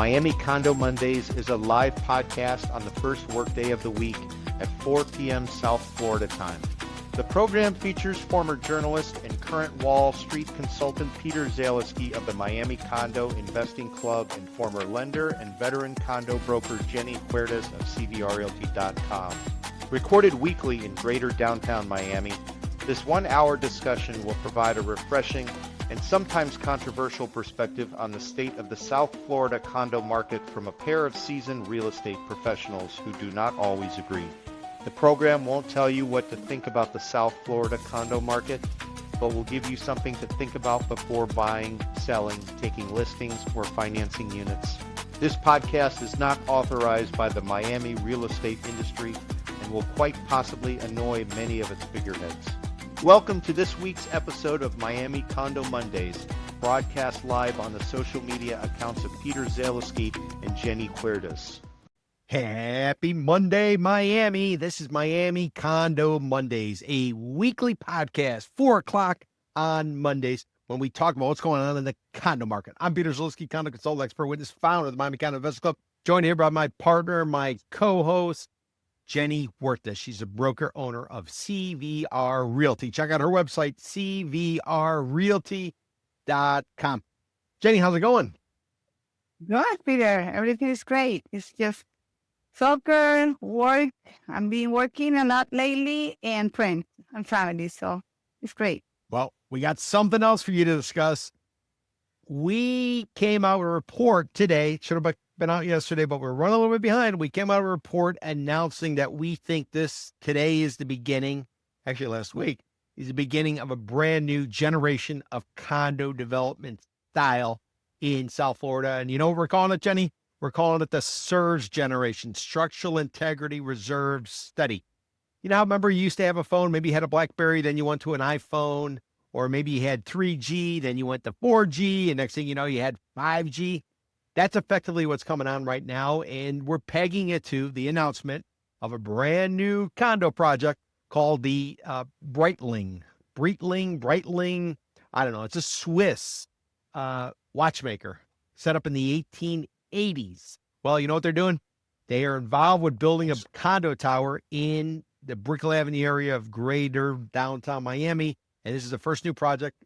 Miami Condo Mondays is a live podcast on the first workday of the week at 4 p.m. South Florida time. The program features former journalist and current Wall Street consultant Peter Zaleski of the Miami Condo Investing Club and former lender and veteran condo broker Jenny Huertas of CVRRealty.com. Recorded weekly in greater downtown Miami, this 1-hour discussion will provide a refreshing and sometimes controversial perspective on the state of the South Florida condo market from a pair of seasoned real estate professionals who do not always agree. The program won't tell you what to think about the South Florida condo market, but will give you something to think about before buying, selling, taking listings, or financing units. This podcast is not authorized by the Miami real estate industry and will quite possibly annoy many of its figureheads. Welcome to this week's episode of Miami Condo Mondays, broadcast live on the social media accounts of Peter Zaleski and Jenny Huertas. Happy Monday, Miami. This is Miami Condo Mondays, a weekly podcast, 4 o'clock on Mondays, when we talk about what's going on in the condo market. I'm Peter Zaleski, condo consultant, expert witness, founder of the Miami Condo Investment Club, joined here by my partner, my co-host, Jenny Huertas. She's a broker owner of CVR Realty. Check out her website, cvrrealty.com. Jenny, how's it going? Good, Peter. Everything is great. It's just soccer, work. I've been working a lot lately, and friends and family, so it's great. Well, we got something else for you to discuss. We came out with a report today. Should have been out yesterday, but we're running a little bit behind. We came out with a report announcing that we think today is the beginning, actually last week, is the beginning of a brand new generation of condo development style in South Florida. And you know what we're calling it, Jenny? We're calling it the SIRS generation, Structural Integrity Reserve Study. You know, remember you used to have a phone, maybe you had a BlackBerry, then you went to an iPhone, or maybe you had 3G, then you went to 4G, and next thing you know, you had 5G. That's effectively what's coming on right now, and we're pegging it to the announcement of a brand new condo project called the Breitling. I don't know. It's a Swiss watchmaker set up in the 1880s. Well, you know what they're doing? They are involved with building a condo tower in the Brickell Avenue area of greater downtown Miami, and this is the first new project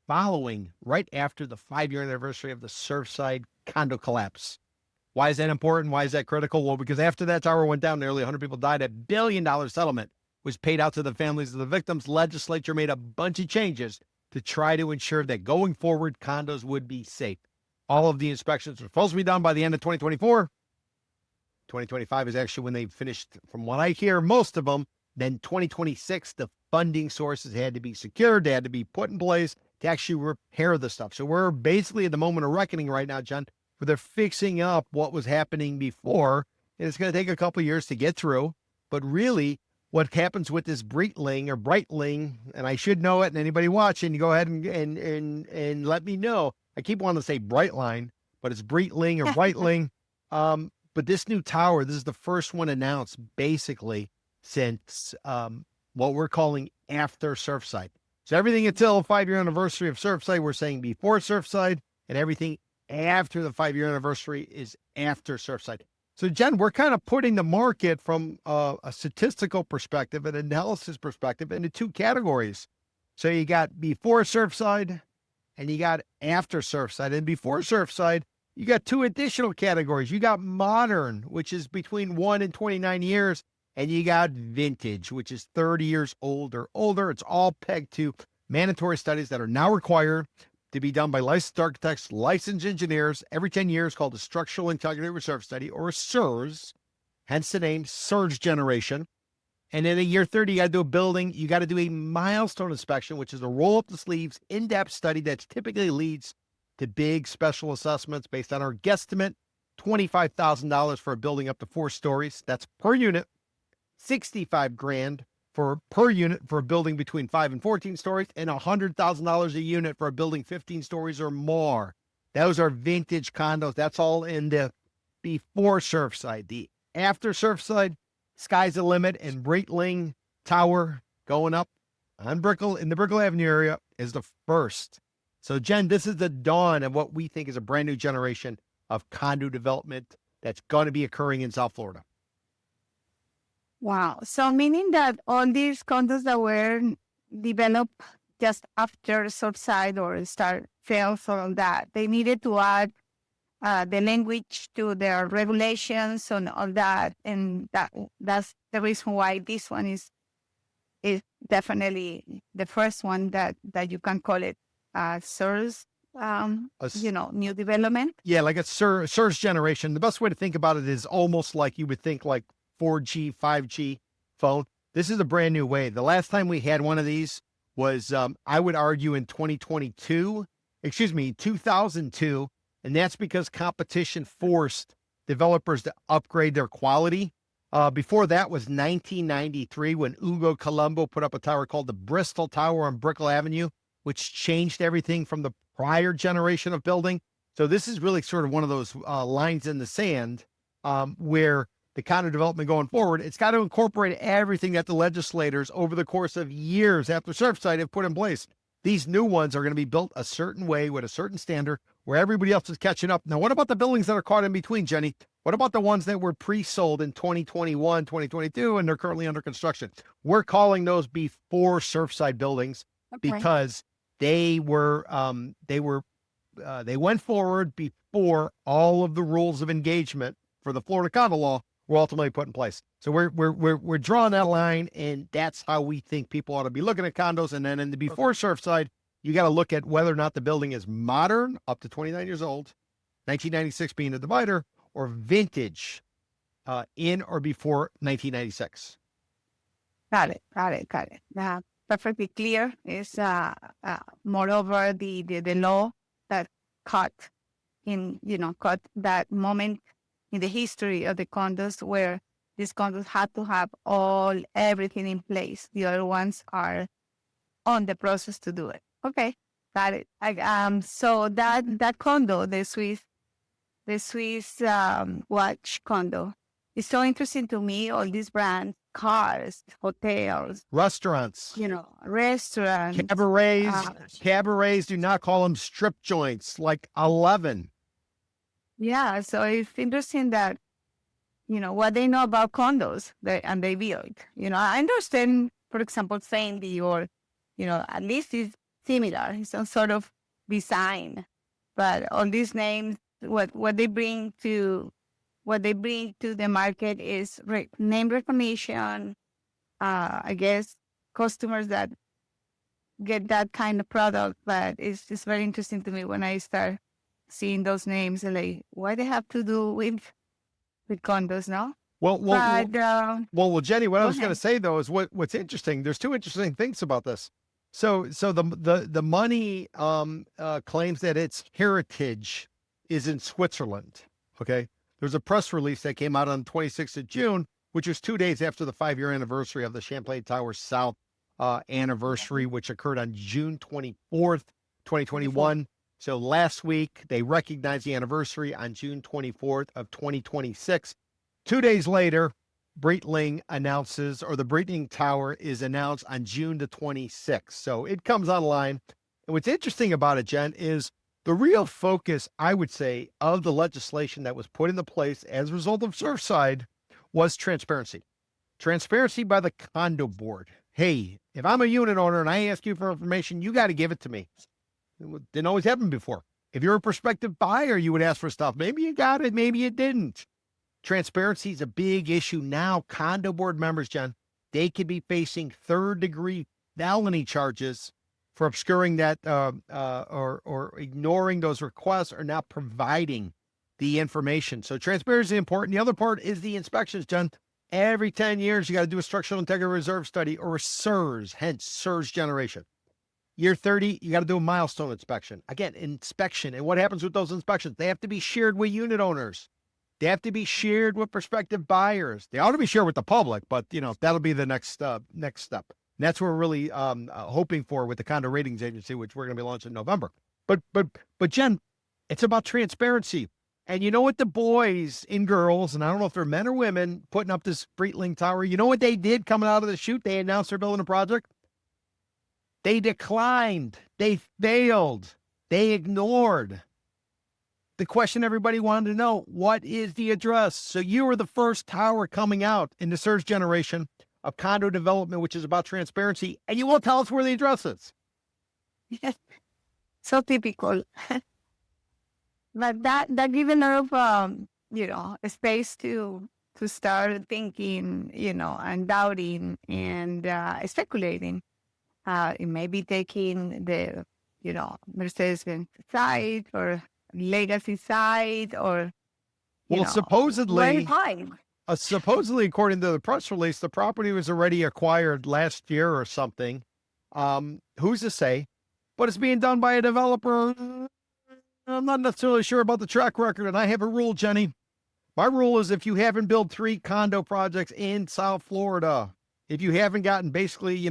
following right after the 5-year anniversary of the Surfside condo collapse. Why is that important? Why is that critical? Well, because after that tower went down, nearly 100 people died. $1 billion settlement was paid out to the families of the victims. Legislature made a bunch of changes to try to ensure that going forward, condos would be safe. All of the inspections were supposed to be done by the end of 2024. 2025 is actually when they finished, from what I hear, most of them. Then 2026, the funding sources had to be secured. They had to be put in place to actually repair the stuff. So we're basically at the moment of reckoning right now, John, where they're fixing up what was happening before. And it's going to take a couple of years to get through. But really, what happens with this Breitling, and I should know it, and anybody watching, you go ahead and let me know. I keep wanting to say Brightline, but it's Breitling or Breitling. But this new tower, this is the first one announced basically since what we're calling after Surfside. So everything until 5-year anniversary of Surfside, we're saying before Surfside, and everything after the 5-year anniversary is after Surfside. So Jen, we're kind of putting the market from a statistical perspective, an analysis perspective, into 2 categories. So you got before Surfside and you got after Surfside. And before Surfside, you got 2 additional categories. You got modern, which is between 1 and 29 years. And you got vintage, which is 30 years old or older. It's all pegged to mandatory studies that are now required to be done by licensed architects, licensed engineers every 10 years, called a Structural Integrity Reserve Study, or a SIRS, hence the name SIRS generation. And in a year 30, you got to do a building. You got to do a milestone inspection, which is a roll up the sleeves, in-depth study that typically leads to big special assessments based on our guesstimate, $25,000 for a building up to 4 stories. That's per unit. $65,000 per unit for a building between 5 and 14 stories, and $100,000 a unit for a building 15 stories or more. Those are vintage condos. That's all in the before Surfside. The after Surfside, sky's the limit, and Breitling Tower going up on Brickell in the Brickell Avenue area is the first. So Jen, this is the dawn of what we think is a brand new generation of condo development that's going to be occurring in South Florida. Wow. So meaning that all these condos that were developed just after Surfside or Star fails or all that, they needed to add the language to their regulations and all that, and that's the reason why this one is definitely the first one that you can call it SIRS, new development. Yeah, like a SIRS generation. The best way to think about it is almost like you would think like 4G, 5G phone. This is a brand new way. The last time we had one of these was, I would argue, in 2002, and that's because competition forced developers to upgrade their quality. Before that was 1993 when Ugo Colombo put up a tower called the Bristol Tower on Brickell Avenue, which changed everything from the prior generation of building. So this is really sort of one of those lines in the sand where the condo development going forward, it's got to incorporate everything that the legislators over the course of years after Surfside have put in place. These new ones are going to be built a certain way with a certain standard where everybody else is catching up. Now, what about the buildings that are caught in between, Jenny? What about the ones that were pre-sold in 2021, 2022, and they're currently under construction? We're calling those before Surfside buildings because they went forward before all of the rules of engagement for the Florida condo law were ultimately put in place. So we're drawing that line, and that's how we think people ought to be looking at condos. And then in the before Surfside, you got to look at whether or not the building is modern, up to 29 years old, 1996 being the divider, or vintage, in or before 1996. Got it. Perfectly clear. Is moreover the law that caught that moment in the history of the condos where these condos had to have everything in place. The other ones are on the process to do it. Okay, got it. So that condo, the Swiss watch condo, is so interesting to me. All these brands, cars, hotels, restaurants, restaurants, cabarets. Do not call them strip joints, like 11. Yeah, so it's interesting that what they know about condos and they build. I understand, for example, Fendi or at least it's similar, it's some sort of design, but all these names, what they bring to the market is name recognition. I guess customers that get that kind of product, but it's just very interesting to me when I start seeing those names and like what they have to do with condos, no? Well, Jenny, what I was going to say though is what's interesting. There's two interesting things about this. So the money claims that its heritage is in Switzerland. Okay, there's a press release that came out on 26th of June, which was 2 days after the 5-year anniversary of the Champlain Tower South anniversary, which occurred on June 24th, 2021. So last week they recognized the anniversary on June 24th of 2026. 2 days later, Breitling announces, or the Breitling Tower is announced on June the 26th. So it comes online. And what's interesting about it, Jen, is the real focus, I would say, of the legislation that was put into place as a result of Surfside was transparency. Transparency by the condo board. Hey, if I'm a unit owner and I ask you for information, you got to give it to me. It didn't always happen before. If you're a prospective buyer, you would ask for stuff. Maybe you got it, maybe you didn't. Transparency is a big issue now. Condo board members, Jen, they could be facing third-degree felony charges for obscuring that or ignoring those requests or not providing the information. So transparency is important. The other part is the inspections, Jen. Every 10 years, you got to do a structural integrity reserve study, or a SIRS, hence SIRS generation. Year 30, you got to do a milestone inspection. Again, inspection. And what happens with those inspections? They have to be shared with unit owners. They have to be shared with prospective buyers. They ought to be shared with the public, but that'll be the next step. And that's what we're really hoping for with the Condo Ratings Agency, which we're going to be launching in November. But Jen, it's about transparency. And you know what the boys and girls, and I don't know if they're men or women, putting up this Breitling Tower, you know what they did coming out of the chute? They announced they're building a project. They declined. They failed. They ignored the question everybody wanted to know, what is the address? So you were the first tower coming out in the SIRS generation of condo development, which is about transparency, and you won't tell us where the address is. Yes. So typical. But that gives a lot of, space to start thinking, and doubting and speculating. It may be taking the, Mercedes-Benz side or legacy side or, supposedly, very high. supposedly, according to the press release, the property was already acquired last year or something. Who's to say? But it's being done by a developer. I'm not necessarily sure about the track record, and I have a rule, Jenny. My rule is if you haven't built 3 condo projects in South Florida, if you haven't gotten basically,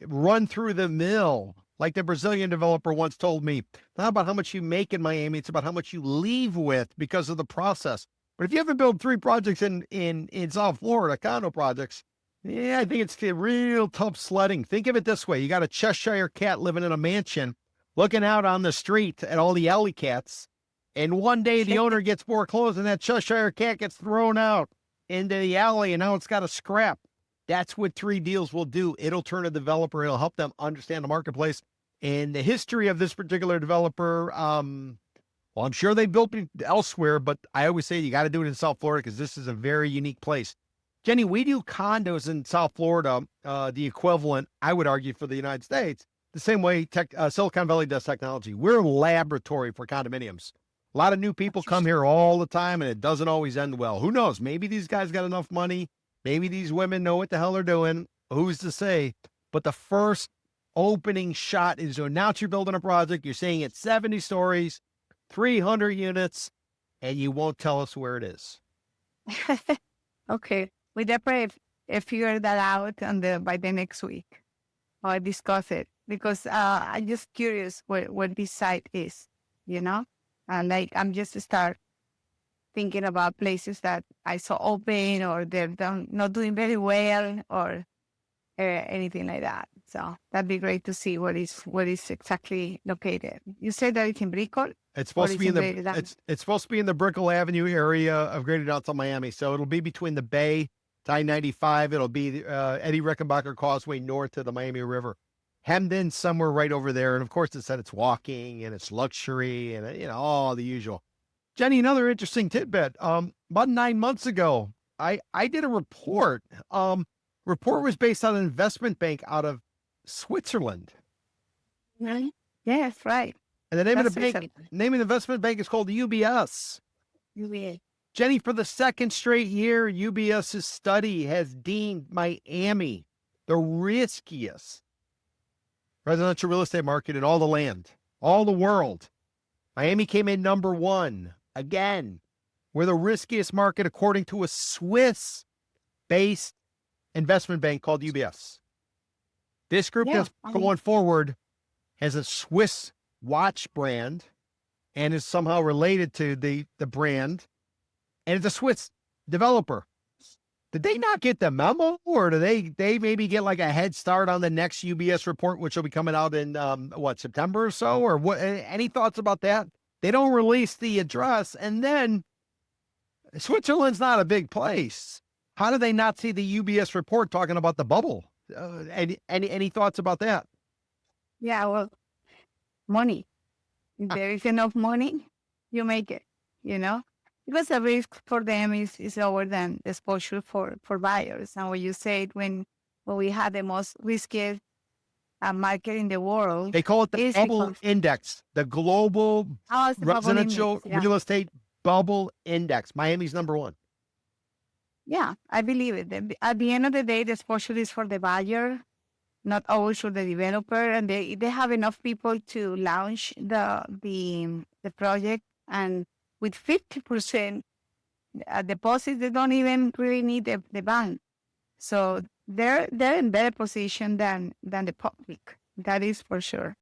run through the mill, like the Brazilian developer once told me, not about how much you make in Miami, it's about how much you leave with because of the process. But if you haven't built 3 projects in South Florida, condo projects, yeah, I think it's real tough sledding. Think of it this way. You got a Cheshire cat living in a mansion, looking out on the street at all the alley cats. And one day the owner gets foreclosed and that Cheshire cat gets thrown out into the alley and now it's got a scrap. That's what 3 deals will do. It'll turn a developer. It'll help them understand the marketplace. And the history of this particular developer, I'm sure they built it elsewhere, but I always say you got to do it in South Florida because this is a very unique place. Jenny, we do condos in South Florida, the equivalent, I would argue, for the United States, the same way Silicon Valley does technology. We're a laboratory for condominiums. A lot of new people come here all the time, and it doesn't always end well. Who knows? Maybe these guys got enough money. Maybe these women know what the hell they're doing. Who's to say? But the first opening shot is to announce you're building a project. You're saying it's 70 stories, 300 units, and you won't tell us where it is. Okay. We definitely figure that out by the next week. Or discuss it. Because I'm just curious where this site is, I'm just start thinking about places that I saw open or they're not doing very well or anything like that. So that'd be great to see what is exactly located. You said that it's in Brickell? It's supposed to be it's supposed to be in the Brickell Avenue area of Greater Downtown Miami. So it'll be between the Bay, I-95. It'll be Eddie Rickenbacker Causeway north of the Miami River. Hemmed in somewhere right over there. And of course, it said it's walking and it's luxury and, all the usual. Jenny, another interesting tidbit. About 9 months ago, I did a report. Report was based on an investment bank out of Switzerland. Really? Yes, right. And the name of the investment bank is called UBS. UBS. Jenny, for the second straight year, UBS's study has deemed Miami the riskiest residential real estate market in all the land, all the world. Miami came in number 1. Again, we're the riskiest market according to a Swiss-based investment bank called UBS. This group that's going forward has a Swiss watch brand and is somehow related to the brand, and it's a Swiss developer. Did they not get the memo, or do they maybe get like a head start on the next UBS report, which will be coming out in September or so? Or what? Any thoughts about that? They don't release the address, and then Switzerland's not a big place. How do they not see the UBS report talking about the bubble? Any thoughts about that? Yeah, well, money. If there is enough money, you make it. Because the risk for them is lower than the exposure for buyers. And when you say when we had the most riskiest market in the world. They call it the bubble index, the global residential real estate bubble index. Miami's number 1. Yeah, I believe it. At the end of the day, the exposure is for the buyer, not always for the developer. And they have enough people to launch the project, and with 50% deposits, they don't even really need the bank. So they're in better position than the public. That is for sure.